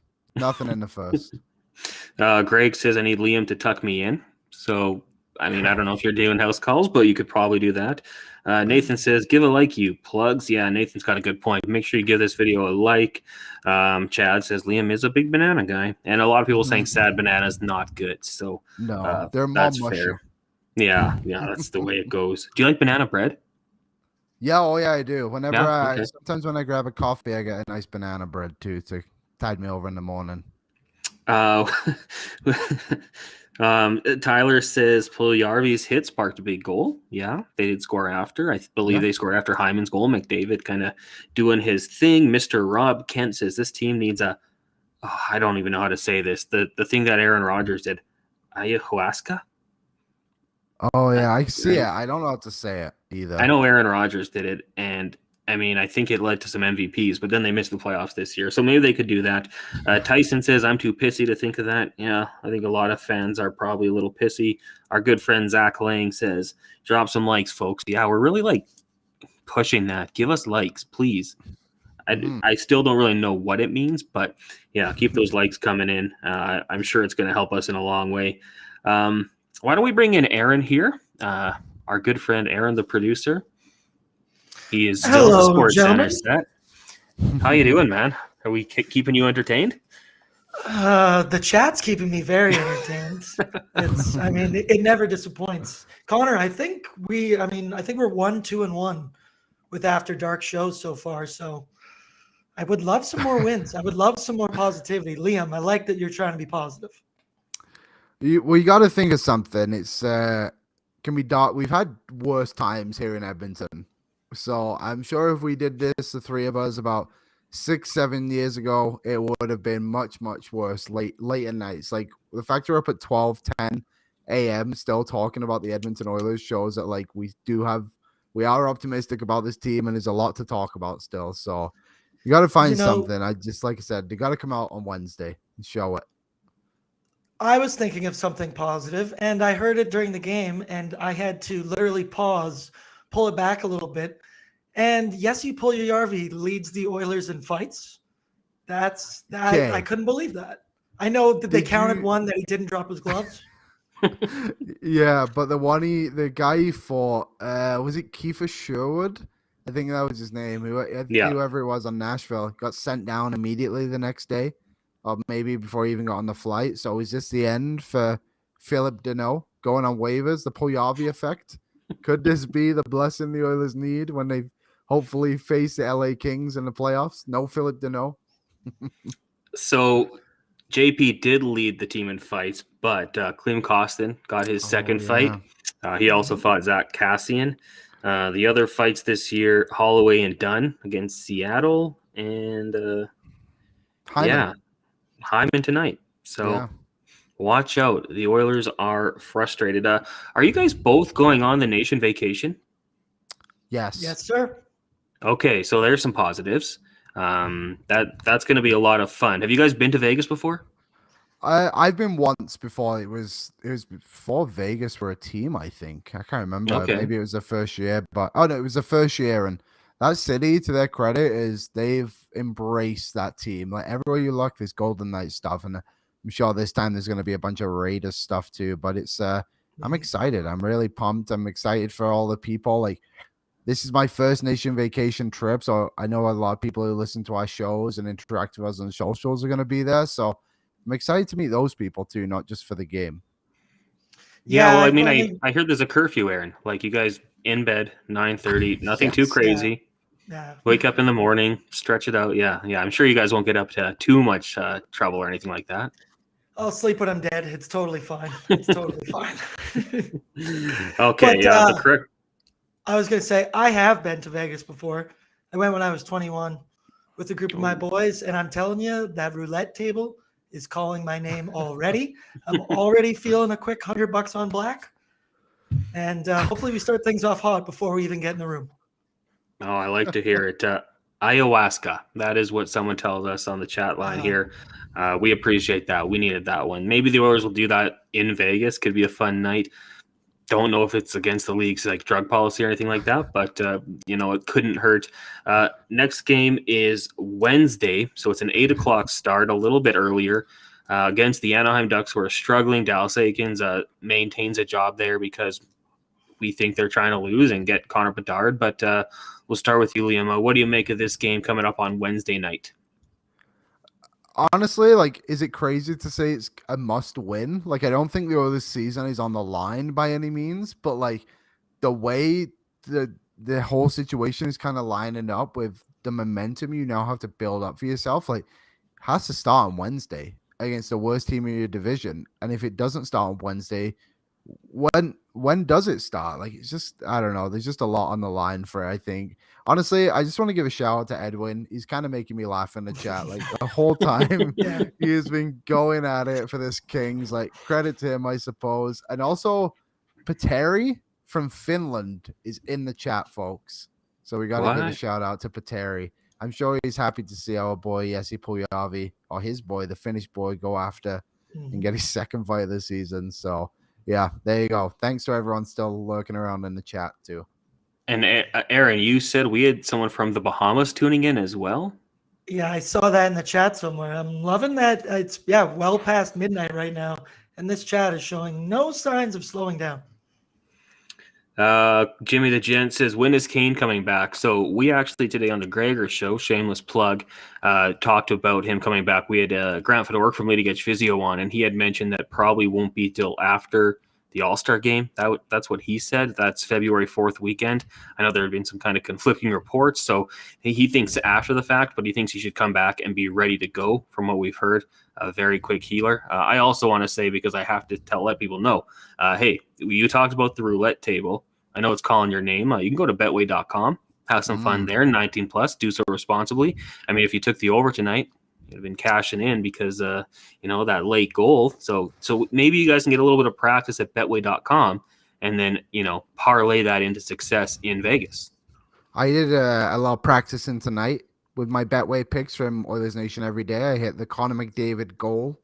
Greg says, "I need Liam to tuck me in." So, I mean, I don't know if you're doing house calls, but you could probably do that. Nathan says, "Give a like, you plugs." Yeah, Nathan's got a good point. Make sure you give this video a like. Chad says, "Liam is a big banana guy." And a lot of people saying sad banana is not good. So,
No, they're more
that's
mushy.
fair. Yeah, that's the way it goes. Do you like banana bread?
Yeah, oh yeah, I do.
Okay.
Sometimes when I grab a coffee, I get a nice banana bread too to tide me over in the morning.
Tyler says Puljujärvi's hit sparked a big goal. Yeah, they did score after. I believe they scored after Hyman's goal. McDavid kind of doing his thing. Mr. Rob Kent says this team needs I don't even know how to say this. The thing that Aaron Rodgers did. Ayahuasca?
Oh yeah, I see it. I don't know how to say it either.
I know Aaron Rodgers did it, and I mean, I think it led to some MVPs, but then they missed the playoffs this year. So maybe they could do that. Tyson says, "I'm too pissy to think of that." Yeah, I think a lot of fans are probably a little pissy. Our good friend Zach Lang says, "Drop some likes, folks." Yeah, we're really pushing that. Give us likes, please. I still don't really know what it means, but yeah, keep those likes coming in. I'm sure it's going to help us in a long way. Why don't we bring in Aaron here? Our good friend Aaron, the producer. He is still at the Sports Center set. How you doing, man? Are we keeping you entertained?
The chat's keeping me very entertained. It never disappoints. Connor, I think we're 1-2-1 with After Dark shows so far. So I would love some more wins. I would love some more positivity. Liam, I like that you're trying to be positive.
You got to think of something. It's can be dark. We've had worse times here in Edmonton. So I'm sure if we did this, the 3 of us, about 6-7 years ago, it would have been much, much worse late at nights. Like the fact we're up at 12:10 a.m. still talking about the Edmonton Oilers shows that like we are optimistic about this team and there's a lot to talk about still. So you got to find something. Like I said, they got to come out on Wednesday and show it.
I was thinking of something positive, and I heard it during the game, and I had to literally pause, pull it back a little bit. And Jesse Puljujärvi leads the Oilers in fights. I couldn't believe that. I know that they counted one that he didn't drop his gloves.
Yeah, but the guy he fought, was it Kiefer Sherwood? I think that was his name. Whoever it was on Nashville got sent down immediately the next day, or maybe before he even got on the flight. So is this the end for Philip Deneau going on waivers? The Puljujärvi effect? Could this be the blessing the Oilers need when they hopefully face the LA Kings in the playoffs? No Philip Deneau.
So JP did lead the team in fights, but Klim Kostin got his second fight. He also fought Zach Kassian. The other fights this year, Holloway and Dunn against Seattle, and Hyman tonight. So watch out. The Oilers are frustrated. Are you guys both going on the nation vacation?
Yes.
Yes, sir.
Okay, so there's some positives. That's going to be a lot of fun. Have you guys been to Vegas before?
I've been once before. It was before Vegas were a team, I think. I can't remember.
Okay.
Maybe it was the first year, but no, it was the first year. And that city, to their credit, is they've embraced that team. Like everywhere you look, there's Golden Knight stuff, and I'm sure this time there's going to be a bunch of Raiders stuff too. But it's I'm excited. I'm really pumped. I'm excited for all the people. Like this is my first nation vacation trip, so I know a lot of people who listen to our shows and interact with us on socials are going to be there. So I'm excited to meet those people too, not just for the game.
Yeah, well, I
I
mean,
finally,
I heard there's a curfew, Aaron. Like you guys in bed 9:30, nothing too
Yes.
crazy.
yeah.
Wake up in the morning, stretch it out. Yeah, yeah. I'm sure you guys won't get up to too much trouble or anything like that.
I'll sleep when I'm dead. It's totally fine. It's totally fine.
Okay,
But
yeah, the correct.
I was going to say, I have been to Vegas before. I went when I was 21 with a group of my boys, and I'm telling you, that roulette table is calling my name already. I'm already feeling a quick $100 on black. And hopefully we start things off hot before we even get in the room.
Oh, I like to hear it. Ayahuasca. That is what someone tells us on the chat line here. We appreciate that. We needed that one. Maybe the Oilers will do that in Vegas. Could be a fun night. Don't know if it's against the league's like drug policy or anything like that, but it couldn't hurt. Next game is Wednesday, so it's an 8:00 start, a little bit earlier, against the Anaheim Ducks, who are struggling. Dallas Aikens maintains a job there because we think they're trying to lose and get Connor Bedard. But we'll start with you, Liam. What do you make of this game coming up on Wednesday night?
Honestly, like, is it crazy to say it's a must win? Like, I don't think the Oilers season is on the line by any means, but like the way the whole situation is kind of lining up with the momentum you now have to build up for yourself, like, has to start on Wednesday against the worst team in your division. And if it doesn't start on Wednesday, when does it start? Like, it's just, I don't know. There's just a lot on the line for it, I think. Honestly, I just want to give a shout out to Edwin. He's kind of making me laugh in the chat. Like the whole time
Yeah.
he has been going at it for this Kings. Like, credit to him, I suppose. And also Pateri from Finland is in the chat, folks. So we got to give a
What?
shout out to Pateri. I'm sure he's happy to see our boy Jesse Puljujarvi, or his boy, the Finnish boy, go after and get his second fight of the season. So yeah, there you go. Thanks to everyone still lurking around in the chat too.
And Aaron, you said we had someone from the Bahamas tuning in as well?
Yeah, I saw that in the chat somewhere. I'm loving that. It's well past midnight right now, and this chat is showing no signs of slowing down.
Jimmy the Gent says, when is Kane coming back? So we actually today on the Gregor show, shameless plug, talked about him coming back. We had Grant Fedork from Leading Edge Physio on, and he had mentioned that probably won't be till after the All-Star game. That's what he said. That's February 4th weekend. I know there have been some kind of conflicting reports, so he thinks after the fact, but he thinks he should come back and be ready to go from what we've heard. A very quick healer. I also want to say, because I have to let people know, hey, you talked about the roulette table. I know it's calling your name. You can go to betway.com, have some fun there, 19 plus, do so responsibly. I mean, if you took the over tonight, you'd have been cashing in because, that late goal. So maybe you guys can get a little bit of practice at betway.com and then, parlay that into success in Vegas.
I did a lot of practicing tonight with my Betway picks from Oilers Nation every day. I hit the Connor McDavid goal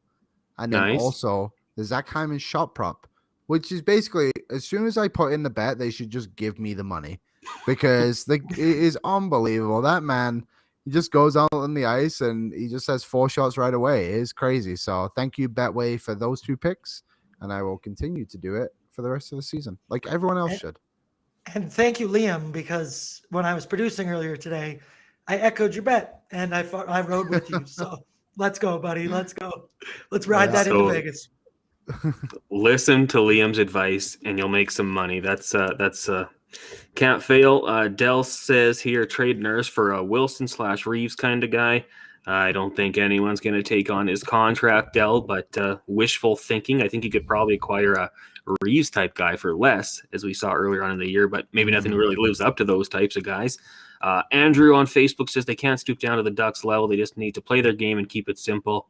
and then
Nice.
also the Zach Hyman shot prop, which is basically, as soon as I put in the bet, they should just give me the money because it is unbelievable. That man, he just goes out on the ice and he just has 4 shots right away. It is crazy. So thank you, Betway, for those 2 picks. And I will continue to do it for the rest of the season, like everyone else should.
And thank you, Liam, because when I was producing earlier today, I echoed your bet and I rode with you. So let's go, buddy. Let's go. Let's ride that into Vegas.
Listen to Liam's advice and you'll make some money. That's can't fail. Dell says here, trade Nurse for a Wilson/Reeves kind of guy. I don't think anyone's going to take on his contract, Dell, but wishful thinking. I think you could probably acquire a Reeves type guy for less, as we saw earlier on in the year, but maybe nothing really lives up to those types of guys. Andrew on Facebook says they can't stoop down to the Ducks level. They just need to play their game and keep it simple.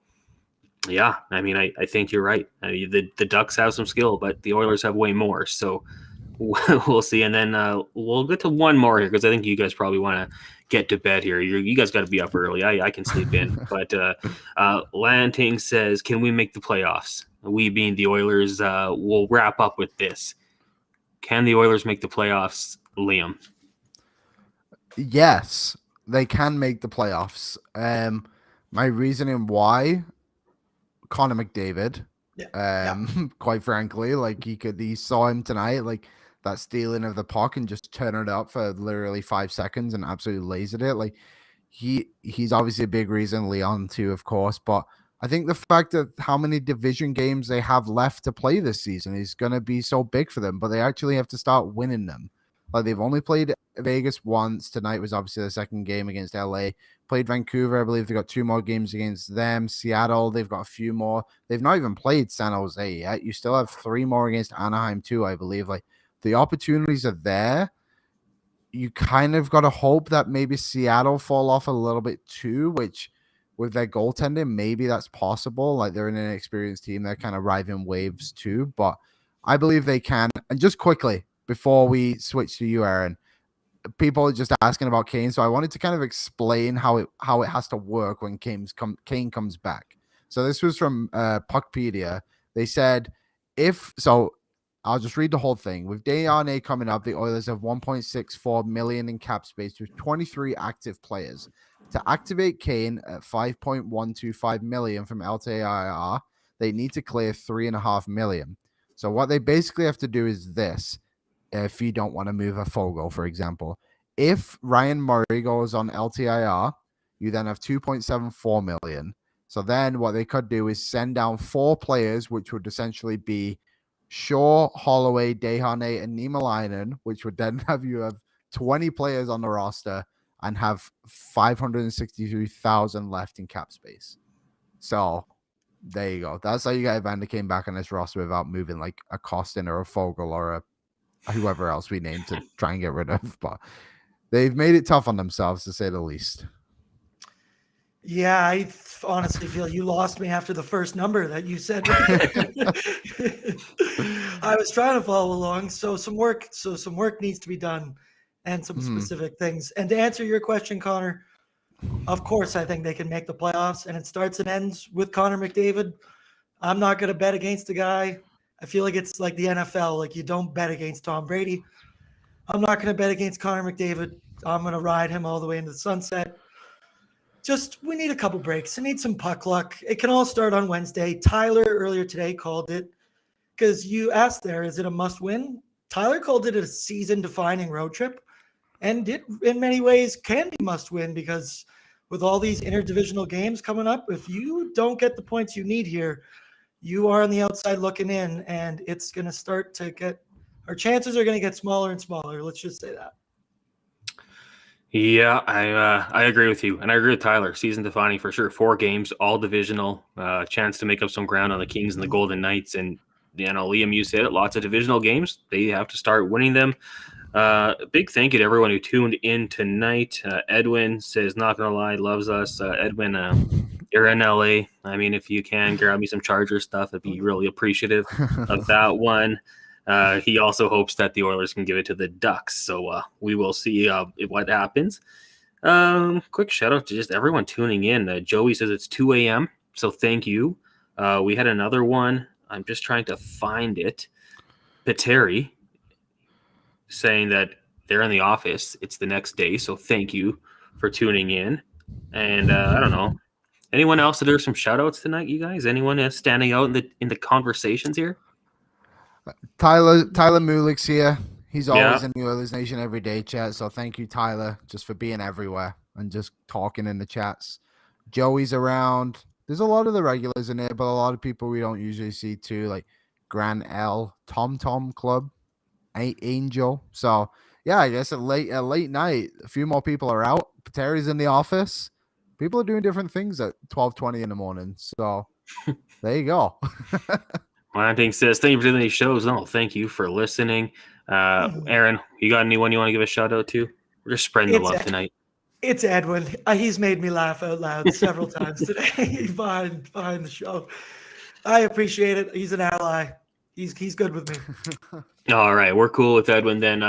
Yeah, I mean, I think you're right. I mean, the Ducks have some skill, but the Oilers have way more. So we'll see. And then we'll get to one more here because I think you guys probably want to get to bed here. You guys got to be up early. I can sleep in. But Lanting says, can we make the playoffs? We being the Oilers, we'll wrap up with this. Can the Oilers make the playoffs, Liam?
Yes, they can make the playoffs. My reasoning why, Connor McDavid. Quite frankly, like he saw him tonight, like that stealing of the puck and just turn it up for literally 5 seconds and absolutely lasered it. Like he's obviously a big reason. Leon too, of course, but I think the fact that how many division games they have left to play this season is going to be so big for them, but they actually have to start winning them. Like they've only played Vegas once. Tonight was obviously the second game against LA. Played Vancouver. I believe they've got 2 more games against them. Seattle, they've got a few more. They've not even played San Jose yet. You still have 3 more against Anaheim too, I believe. Like the opportunities are there. You kind of got to hope that maybe Seattle fall off a little bit too, which with their goaltending, maybe that's possible. Like they're an inexperienced team. They're kind of riding waves too, but I believe they can. And just quickly, before we switch to you, Aaron, people are just asking about Kane, so I wanted to kind of explain how it has to work when Kane comes back. So this was from Puckpedia. They said I'll just read the whole thing. With Desharnais coming up, the Oilers have 1.64 million in cap space with 23 active players. To activate Kane at 5.125 million from LTIR, they need to clear 3.5 million. So what they basically have to do is this. If you don't want to move a Fogo, for example, if Ryan Murray goes on LTIR, you then have 2.74 million. So then what they could do is send down 4 players, which would essentially be Shaw, Holloway, Desharnais, and Niemelainen, which would then have 20 players on the roster and have 563,000 left in cap space. So there you go. That's how you get Evander Kane back on this roster without moving like a Costin or a Fogle or a whoever else we named to try and get rid of. But they've made it tough on themselves, to say the least.
Yeah, I honestly feel you lost me after the first number that you said. I was trying to follow along. So some work needs to be done and some specific things. And to answer your question, Connor, of course, I think they can make the playoffs, and it starts and ends with Connor McDavid. I'm not going to bet against the guy. I feel like it's like the NFL. Like you don't bet against Tom Brady. I'm not going to bet against Connor McDavid. I'm going to ride him all the way into the sunset. We need a couple breaks. I need some puck luck. It can all start on Wednesday. Tyler earlier today called it, because you asked there, is it a must win? Tyler called it a season defining road trip, and it in many ways can be must win, because with all these interdivisional games coming up, if you don't get the points you need here, you are on the outside looking in, and it's going to start to get – our chances are going to get smaller and smaller. Let's just say that.
Yeah, I agree with you. And I agree with Tyler. Season defining for sure. 4 games, all divisional, chance to make up some ground on the Kings and the Golden Knights. And, Liam, you said it, lots of divisional games. They have to start winning them. Big thank you to everyone who tuned in tonight. Edwin says, not going to lie, loves us. Edwin, you're in LA. I mean, if you can grab me some Charger stuff, I'd be really appreciative of that one. He also hopes that the Oilers can give it to the Ducks. So we will see what happens. Quick shout out to just everyone tuning in. Joey says it's 2 a.m. So thank you. We had another one. I'm just trying to find it. Pateri saying that they're in the office. It's the next day. So thank you for tuning in. And I don't know. Anyone else? Are there some shout outs tonight, you guys? Anyone standing out in the conversations here?
Tyler Mulick's here. He's always in the Oilers Nation everyday chat. So thank you, Tyler, just for being everywhere and just talking in the chats. Joey's around. There's a lot of the regulars in there, but a lot of people we don't usually see too, like Gran L, Tom Club, Angel. So yeah, I guess a late night. A few more people are out. Terry's in the office. People are doing different things at 12:20 in the morning. So there you go.
Lanting says, thank you for doing these shows. No, thank you for listening. Aaron, you got anyone you want to give a shout out to? We're just spreading the love tonight.
It's Edwin. He's made me laugh out loud several times today behind the show. I appreciate it. He's an ally. He's good with me.
All right, we're cool with Edwin then.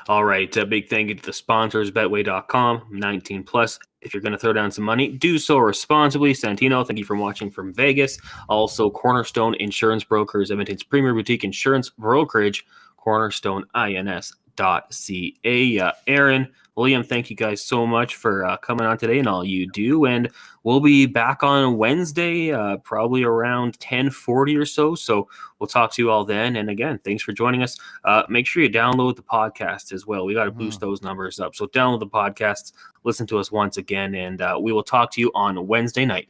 All right, a big thank you to the sponsors, betway.com, 19 plus. If you're going to throw down some money, do so responsibly. Santino, thank you for watching from Vegas. Also, Cornerstone Insurance Brokers, Edmonton's premier boutique insurance brokerage, cornerstoneins.ca. Aaron, William, thank you guys so much for coming on today and all you do. And we'll be back on Wednesday, probably around 10:40 or so. So we'll talk to you all then. And again, thanks for joining us. Make sure you download the podcast as well. We got to boost those numbers up. So download the podcasts, listen to us once again, and we will talk to you on Wednesday night.